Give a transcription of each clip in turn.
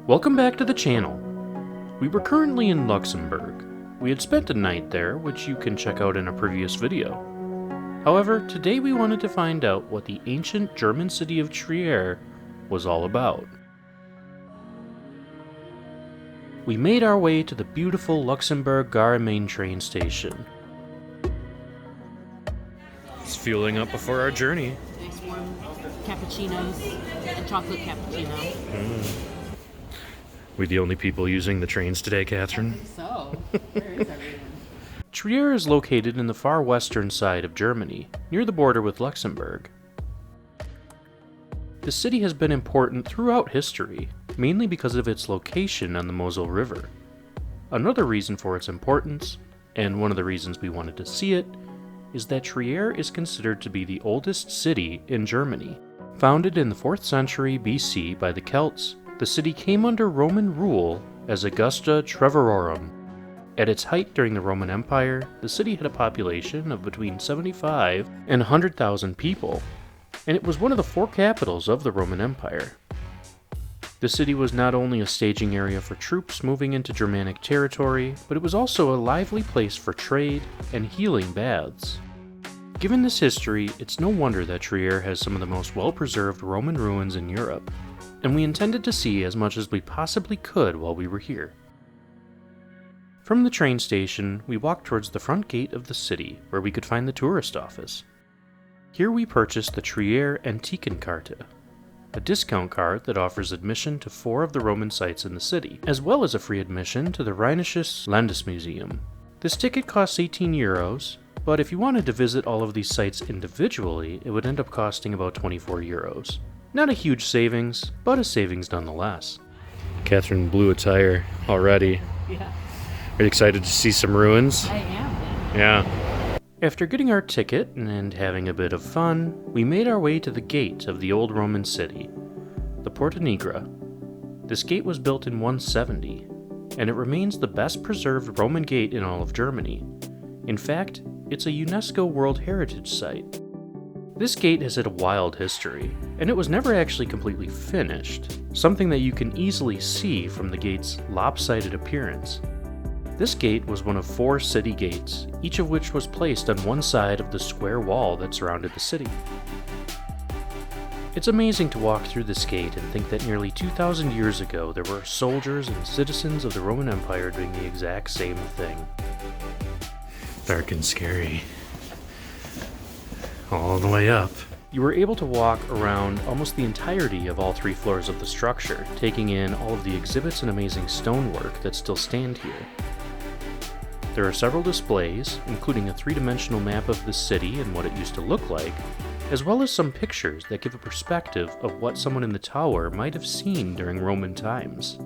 Welcome back to the channel. We were currently in Luxembourg. We had spent a night there, which you can check out in a previous video. However, today we wanted to find out what the ancient German city of Trier was all about. We made our way to the beautiful Luxembourg Gare main train station. It's fueling up before our journey. Nice warm cappuccinos and chocolate cappuccino. We the only people using the trains today, Catherine? I think so. Where is everyone? Trier is located in the far western side of Germany, near the border with Luxembourg. The city has been important throughout history, mainly because of its location on the Mosel River. Another reason for its importance, and one of the reasons we wanted to see it, is that Trier is considered to be the oldest city in Germany. Founded in the 4th century BC by the Celts, the city came under Roman rule as Augusta Treverorum. At its height during the Roman Empire, the city had a population of between 75 and 100,000 people, and it was one of the 4 capitals of the Roman Empire. The city was not only a staging area for troops moving into Germanic territory, but it was also a lively place for trade and healing baths. Given this history, it's no wonder that Trier has some of the most well-preserved Roman ruins in Europe, and we intended to see as much as we possibly could while we were here. From the train station, we walked towards the front gate of the city, where we could find the tourist office. Here we purchased the Trier Antikenkarte, a discount card that offers admission to 4 of the Roman sites in the city, as well as a free admission to the Rheinisches Landesmuseum. This ticket costs 18 euros, but if you wanted to visit all of these sites individually, it would end up costing about 24 euros. Not a huge savings, but a savings nonetheless. Catherine blew a tire already. Yeah. Are you excited to see some ruins? I am. Yeah. After getting our ticket and having a bit of fun, we made our way to the gate of the old Roman city, the Porta Nigra. This gate was built in 170, and it remains the best preserved Roman gate in all of Germany. In fact, it's a UNESCO World Heritage Site. This gate has had a wild history, and it was never actually completely finished, something that you can easily see from the gate's lopsided appearance. This gate was one of 4 city gates, each of which was placed on one side of the square wall that surrounded the city. It's amazing to walk through this gate and think that nearly 2,000 years ago there were soldiers and citizens of the Roman Empire doing the exact same thing. Dark and scary. All the way up. You were able to walk around almost the entirety of all 3 floors of the structure, taking in all of the exhibits and amazing stonework that still stand here. There are several displays, including a 3-dimensional map of the city and what it used to look like, as well as some pictures that give a perspective of what someone in the tower might have seen during Roman times.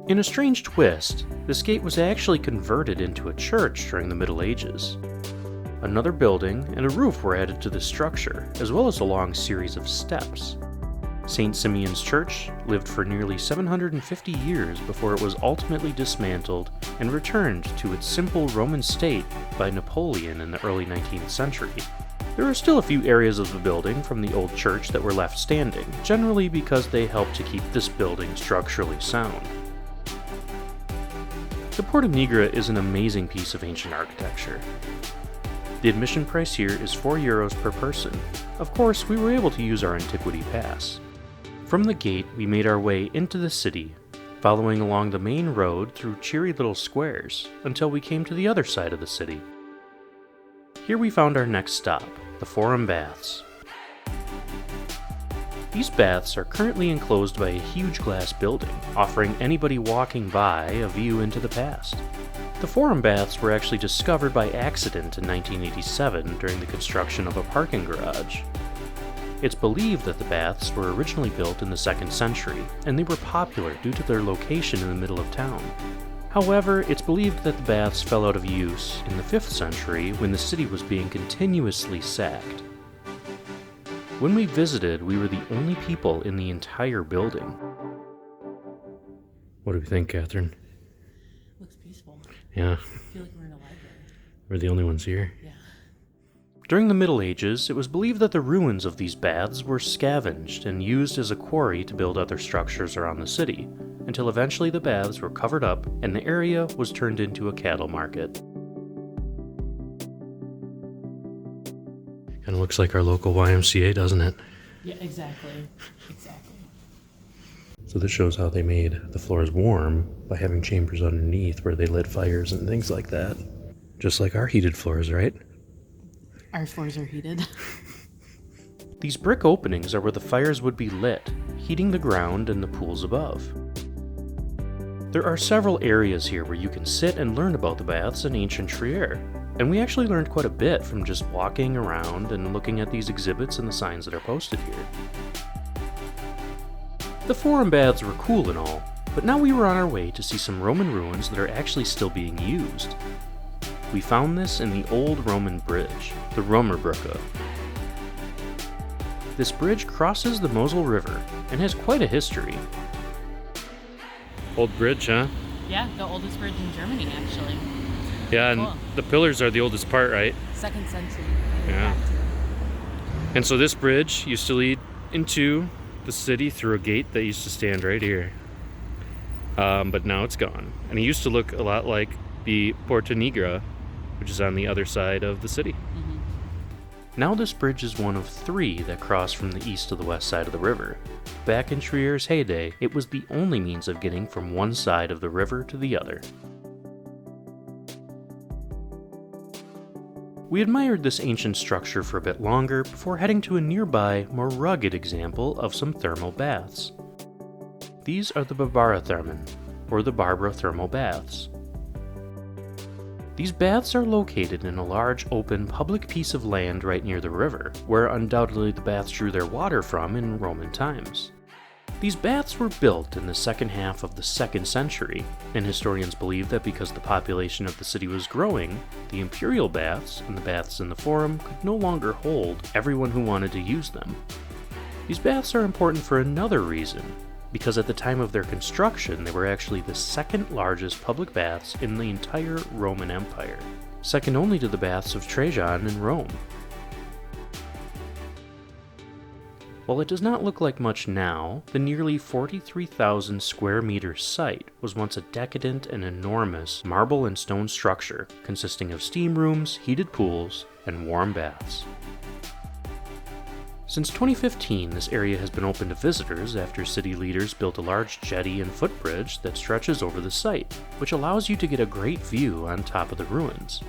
In a strange twist, this gate was actually converted into a church during the Middle Ages. Another building and a roof were added to the structure, as well as a long series of steps. St. Simeon's Church lived for nearly 750 years before it was ultimately dismantled and returned to its simple Roman state by Napoleon in the early 19th century. There are still a few areas of the building from the old church that were left standing, generally because they helped to keep this building structurally sound. The Porta Nigra is an amazing piece of ancient architecture. The admission price here is 4 euros per person. Of course, we were able to use our antiquity pass. From the gate, we made our way into the city, following along the main road through cheery little squares until we came to the other side of the city. Here we found our next stop, the Forum Baths. These baths are currently enclosed by a huge glass building, offering anybody walking by a view into the past. The Forum Baths were actually discovered by accident in 1987 during the construction of a parking garage. It's believed that the baths were originally built in the 2nd century, and they were popular due to their location in the middle of town. However, it's believed that the baths fell out of use in the 5th century when the city was being continuously sacked. When we visited, we were the only people in the entire building. What do you think, Catherine? Looks peaceful. Yeah. I feel like we're in a library. We're the only ones here. Yeah. During the Middle Ages, it was believed that the ruins of these baths were scavenged and used as a quarry to build other structures around the city, until eventually the baths were covered up and the area was turned into a cattle market. Kind of looks like our local YMCA, doesn't it? Yeah, exactly. Exactly. So this shows how they made the floors warm by having chambers underneath where they lit fires and things like that. Just like our heated floors, right? Our floors are heated. These brick openings are where the fires would be lit, heating the ground and the pools above. There are several areas here where you can sit and learn about the baths in ancient Trier, and we actually learned quite a bit from just walking around and looking at these exhibits and the signs that are posted here. The Forum baths were cool and all, but now we were on our way to see some Roman ruins that are actually still being used. We found this in the old Roman bridge, the Römerbrücke. This bridge crosses the Mosel River and has quite a history. Old bridge, huh? Yeah, the oldest bridge in Germany, actually. Yeah, and Cool. the pillars are the oldest part, right? 2nd century. Yeah. And so this bridge used to lead into the city through a gate that used to stand right here. But now it's gone. And it used to look a lot like the Porta Nigra, which is on the other side of the city. Mm-hmm. Now this bridge is one of 3 that cross from the east to the west side of the river. Back in Trier's heyday, it was the only means of getting from one side of the river to the other. We admired this ancient structure for a bit longer before heading to a nearby, more rugged example of some thermal baths. These are the Barbarathermen, or the Barbara Thermal Baths. These baths are located in a large, open, public piece of land right near the river, where undoubtedly the baths drew their water from in Roman times. These baths were built in the second half of the 2nd century, and historians believe that because the population of the city was growing, the Imperial Baths and the baths in the Forum could no longer hold everyone who wanted to use them. These baths are important for another reason, because at the time of their construction, they were actually the 2nd largest public baths in the entire Roman Empire, second only to the baths of Trajan in Rome. While it does not look like much now, the nearly 43,000 square meter site was once a decadent and enormous marble and stone structure consisting of steam rooms, heated pools, and warm baths. Since 2015, this area has been open to visitors after city leaders built a large jetty and footbridge that stretches over the site, which allows you to get a great view on top of the ruins.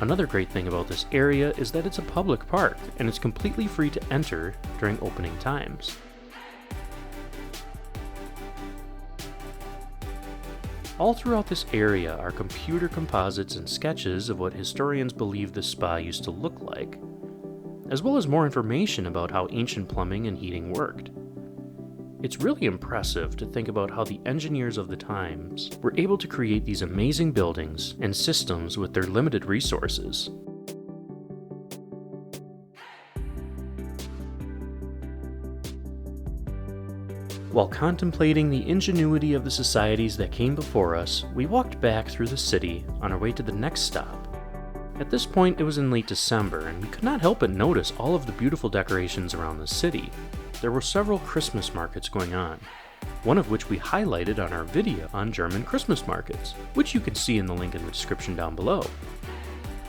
Another great thing about this area is that it's a public park, and it's completely free to enter during opening times. All throughout this area are computer composites and sketches of what historians believe this spa used to look like, as well as more information about how ancient plumbing and heating worked. It's really impressive to think about how the engineers of the times were able to create these amazing buildings and systems with their limited resources. While contemplating the ingenuity of the societies that came before us, we walked back through the city on our way to the next stop. At this point, it was in late December, and we could not help but notice all of the beautiful decorations around the city. There were several Christmas markets going on, one of which we highlighted on our video on German Christmas markets, which you can see in the link in the description down below.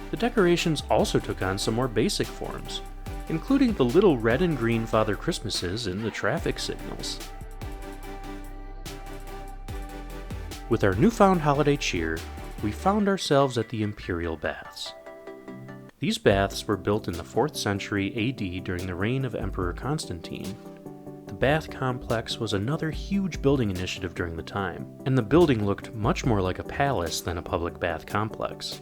The decorations also took on some more basic forms, including the little red and green Father Christmases in the traffic signals. With our newfound holiday cheer, we found ourselves at the Imperial Baths. These baths were built in the 4th century AD during the reign of Emperor Constantine. The bath complex was another huge building initiative during the time, and the building looked much more like a palace than a public bath complex.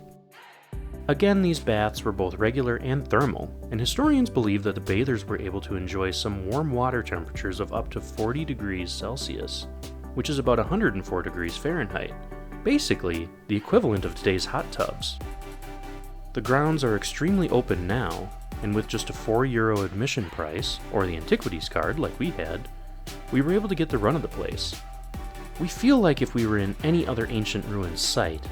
Again, these baths were both regular and thermal, and historians believe that the bathers were able to enjoy some warm water temperatures of up to 40 degrees Celsius, which is about 104 degrees Fahrenheit, basically the equivalent of today's hot tubs. The grounds are extremely open now, and with just a €4 admission price, or the antiquities card like we had, we were able to get the run of the place. We feel like if we were in any other ancient ruins site,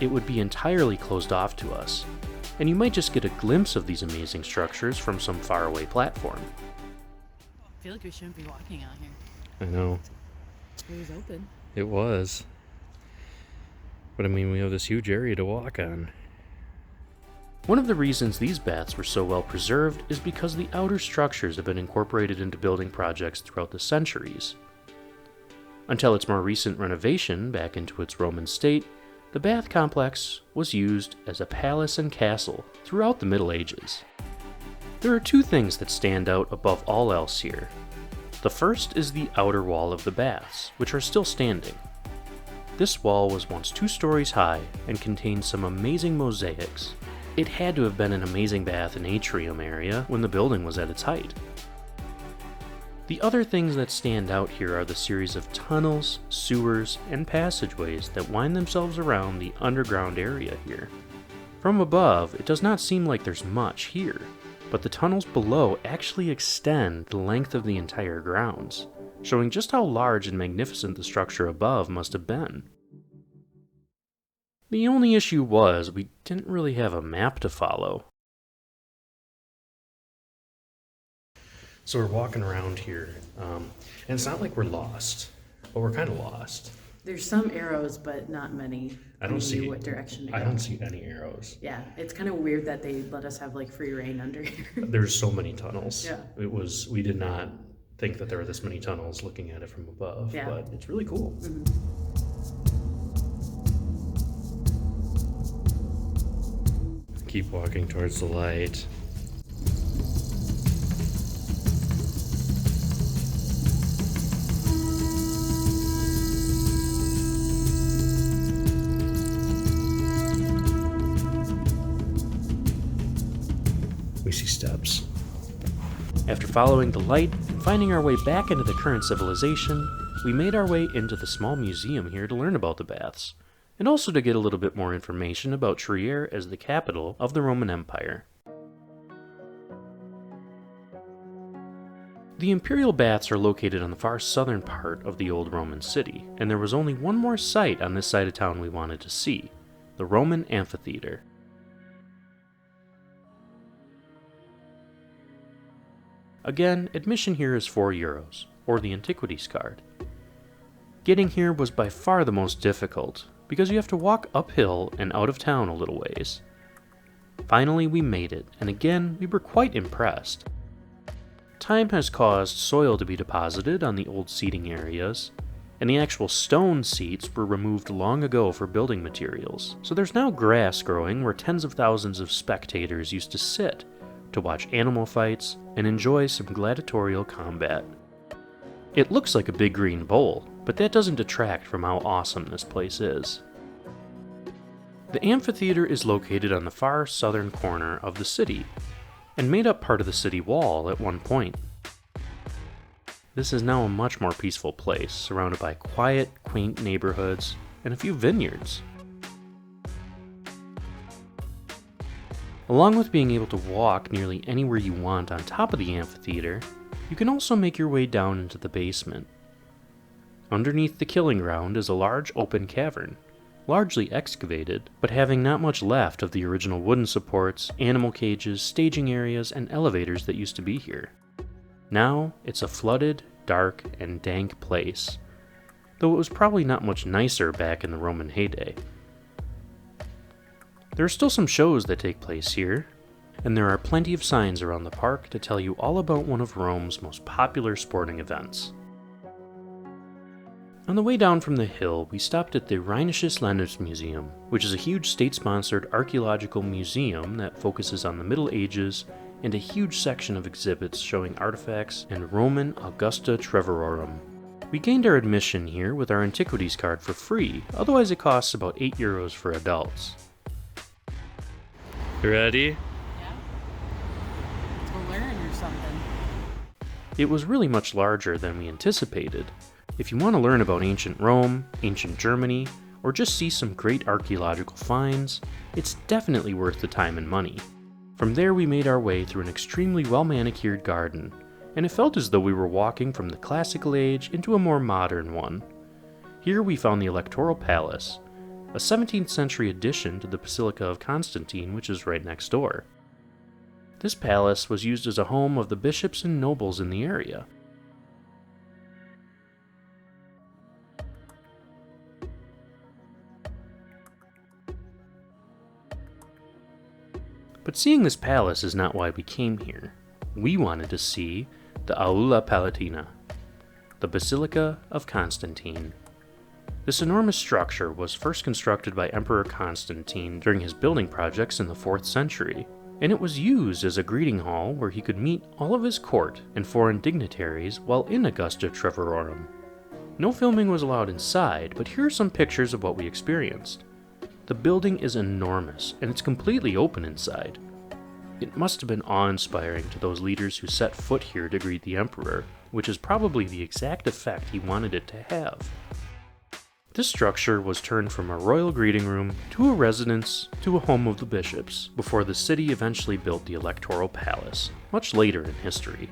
it would be entirely closed off to us, and you might just get a glimpse of these amazing structures from some faraway platform. I feel like we shouldn't be walking out here. I know. It was open. It was. But I mean, we have this huge area to walk on. One of the reasons these baths were so well preserved is because the outer structures have been incorporated into building projects throughout the centuries. Until its more recent renovation back into its Roman state, the bath complex was used as a palace and castle throughout the Middle Ages. There are two things that stand out above all else here. The first is the outer wall of the baths, which are still standing. This wall was once 2 stories high and contained some amazing mosaics. It had to have been an amazing bath and atrium area when the building was at its height. The other things that stand out here are the series of tunnels, sewers, and passageways that wind themselves around the underground area here. From above, it does not seem like there's much here, but the tunnels below actually extend the length of the entire grounds, showing just how large and magnificent the structure above must have been. The only issue was we didn't really have a map to follow. So we're walking around here, and it's not like we're lost, but we're kind of lost. There's some arrows, but not many. I don't see what direction to go. I don't see any arrows. Yeah, it's kind of weird that they let us have like free reign under here. There's so many tunnels. Yeah. We did not think that there were this many tunnels looking at it from above, Yeah. but it's really cool. Keep walking towards the light. We see steps. After following the light and finding our way back into the current civilization, we made our way into the small museum here to learn about the baths, and also to get a little bit more information about Trier as the capital of the Roman Empire. The Imperial Baths are located on the far southern part of the old Roman city, and there was only one more site on this side of town we wanted to see, the Roman Amphitheater. Again, admission here is €4, or the Antiquities card. Getting here was by far the most difficult, because you have to walk uphill and out of town a little ways. Finally, we made it, and again, we were quite impressed. Time has caused soil to be deposited on the old seating areas, and the actual stone seats were removed long ago for building materials, so there's now grass growing where tens of thousands of spectators used to sit to watch animal fights and enjoy some gladiatorial combat. It looks like a big green bowl, but that doesn't detract from how awesome this place is. The amphitheater is located on the far southern corner of the city, and made up part of the city wall at one point. This is now a much more peaceful place, surrounded by quiet, quaint neighborhoods and a few vineyards. Along with being able to walk nearly anywhere you want on top of the amphitheater, you can also make your way down into the basement. Underneath the killing ground is a large open cavern, largely excavated, but having not much left of the original wooden supports, animal cages, staging areas, and elevators that used to be here. Now, it's a flooded, dark, and dank place, though it was probably not much nicer back in the Roman heyday. There are still some shows that take place here, and there are plenty of signs around the park to tell you all about one of Rome's most popular sporting events. On the way down from the hill, we stopped at the Rheinisches Landesmuseum, which is a huge state-sponsored archaeological museum that focuses on the Middle Ages and a huge section of exhibits showing artifacts and Roman Augusta Treverorum. We gained our admission here with our Antiquities card for free, otherwise it costs about €8 for adults. Ready? Yeah. Let's go learn or something. It was really much larger than we anticipated. If you want to learn about ancient Rome, ancient Germany, or just see some great archaeological finds, it's definitely worth the time and money. From there we made our way through an extremely well-manicured garden, and it felt as though we were walking from the classical age into a more modern one. Here we found the Electoral Palace, a 17th century addition to the Basilica of Constantine, which is right next door. This palace was used as a home of the bishops and nobles in the area. But seeing this palace is not why we came here. We wanted to see the Aula Palatina, the Basilica of Constantine. This enormous structure was first constructed by Emperor Constantine during his building projects in the 4th century, and it was used as a greeting hall where he could meet all of his court and foreign dignitaries while in Augusta Treverorum. No filming was allowed inside, but here are some pictures of what we experienced. The building is enormous, and it's completely open inside. It must have been awe-inspiring to those leaders who set foot here to greet the emperor, which is probably the exact effect he wanted it to have. This structure was turned from a royal greeting room to a residence to a home of the bishops, before the city eventually built the Electoral Palace, much later in history.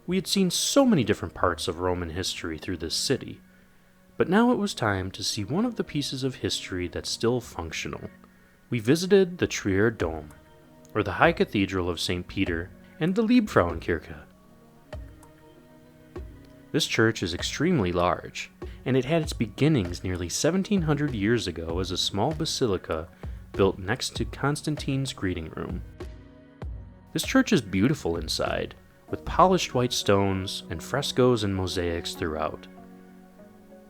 We had seen so many different parts of Roman history through this city, but now it was time to see one of the pieces of history that's still functional. We visited the Trier Dome, or the High Cathedral of St. Peter, and the Liebfrauenkirche. This church is extremely large, and it had its beginnings nearly 1700 years ago as a small basilica built next to Constantine's greeting room. This church is beautiful inside, with polished white stones and frescoes and mosaics throughout.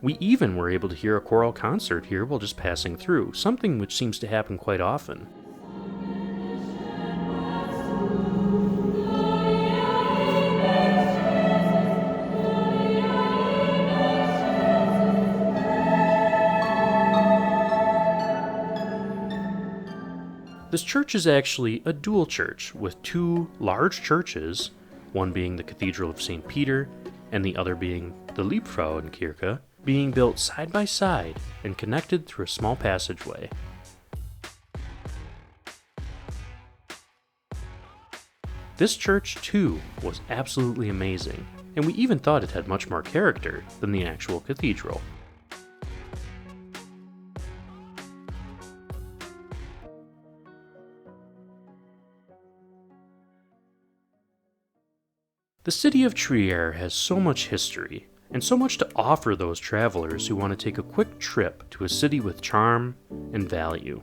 We even were able to hear a choral concert here while just passing through, something which seems to happen quite often. This church is actually a dual church with two large churches, one being the Cathedral of St. Peter and the other being the Liebfrauenkirche, being built side by side and connected through a small passageway. This church, too, was absolutely amazing, and we even thought it had much more character than the actual cathedral. The city of Trier has so much history, and so much to offer those travelers who want to take a quick trip to a city with charm and value.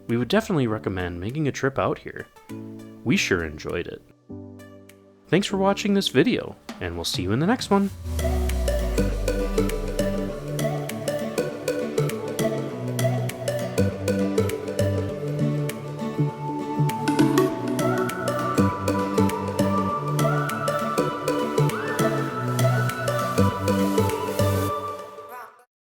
We would definitely recommend making a trip out here. We sure enjoyed it. Thanks for watching this video, and we'll see you in the next one.